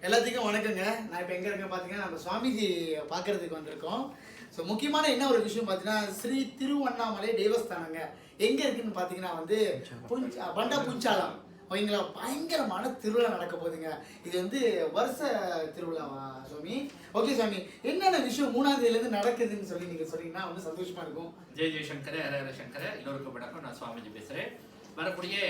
எல்லாத்துக்கும் வணக்கங்க. நான் இப்போ எங்கே இருக்கேன் பார்த்தீங்கன்னா, நம்ம சுவாமிஜி பார்க்கறதுக்கு வந்திருக்கோம். ஸோ முக்கியமான என்ன ஒரு விஷயம் பார்த்தீங்கன்னா, ஸ்ரீ திருவண்ணாமலை தேவஸ்தானங்க. எங்கே இருக்குன்னு பார்த்தீங்கன்னா வந்து பண்டா புஞ்சாலம். ஓகேங்களா, பயங்கரமான திருவிழா நடக்க போகுதுங்க. இது வந்து வருஷ திருவிழாவா சுவாமி? ஓகே சுவாமி, என்னென்ன விஷயம் 3ஆம் தேதியிலேருந்து நடக்குதுன்னு சொல்லி நீங்கள் சொன்னீங்கன்னா வந்து சந்தோஷமா இருக்கும். ஜெய் ஜெய்சங்கர ஹர ஹர சங்கர. எல்லோருக்கும் வணக்கம். நான் சுவாமிஜி பேசுகிறேன். வரக்கூடிய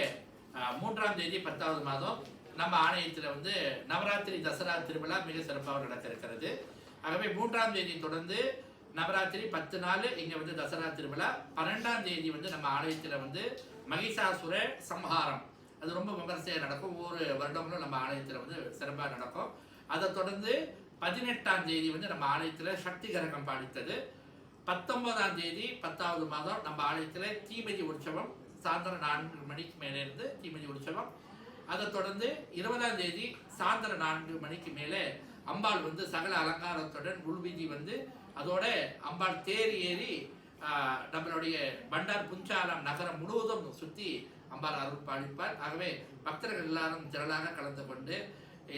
3ஆம் தேதி 10வது மாதம் நம்ம ஆலயத்தில் வந்து நவராத்திரி தசரா திருவிழா மிக சிறப்பாக நடக்க இருக்கிறது. ஆகவே 3ஆம் தேதி தொடர்ந்து நவராத்திரி 10 நாள் இங்கே வந்து தசரா திருவிழா. 12ஆம் தேதி வந்து நம்ம ஆலயத்தில் வந்து மகிஷாசுர சம்ஹாரம், அது ரொம்ப விமர்சையாக நடக்கும். ஒவ்வொரு வருடங்களும் நம்ம ஆலயத்தில் வந்து சிறப்பாக நடக்கும். அதை தொடர்ந்து 18ஆம் தேதி வந்து நம்ம ஆலயத்தில் சக்தி கரகம் பாடித்தது. 19ஆம் தேதி 10வது மாதம் நம்ம ஆலயத்தில் தீமிதி உற்சவம், சாயந்தரம் 4 மணிக்கு மேலே இருந்து தீமிதி உற்சவம். அதை தொடர்ந்து 20ஆம் தேதி சாயந்தரம் 4 மணிக்கு மேலே அம்பாள் வந்து சகல அலங்காரத்துடன் உள்வீதி வந்து அதோட அம்பாள் தேர் ஏறி நம்மளுடைய பண்டார் புஞ்சாலம் நகரம் முழுவதும் சுற்றி அம்பாள் அருள் பாலிப்பார். ஆகவே பக்தர்கள் எல்லாரும் திரளாக கலந்து கொண்டு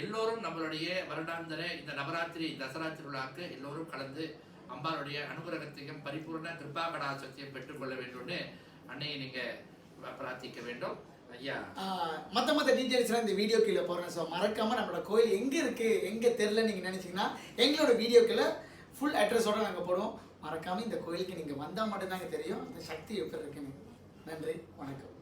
எல்லோரும் நம்மளுடைய வருடாந்திர இந்த நவராத்திரி தசரா திருவிழாவுக்கு எல்லோரும் கலந்து அம்பாளுடைய அனுகிரகத்தையும் பரிபூர்ண கிருபா கடாட்சத்தையும் பெற்றுக்கொள்ள வேண்டும்னு அன்னையை நீங்க பிரார்த்திக்க வேண்டும். ஐயா மற்ற டீட்டெயில்ஸ்லாம் இந்த வீடியோ கீழே போடுறேன். ஸோ மறக்காம நம்மளோட கோயில் எங்கே இருக்குது எங்கே தெரில நீங்கள் நினச்சிங்கன்னா எங்களோட வீடியோ கீழே ஃபுல் அட்ரஸோடு நாங்கள் போடுவோம். மறக்காமல் இந்த கோயிலுக்கு நீங்கள் வந்தால் மட்டும்தாங்க தெரியும் அந்த சக்தி எப்படி இருக்குன்னு. நன்றி, வணக்கம்.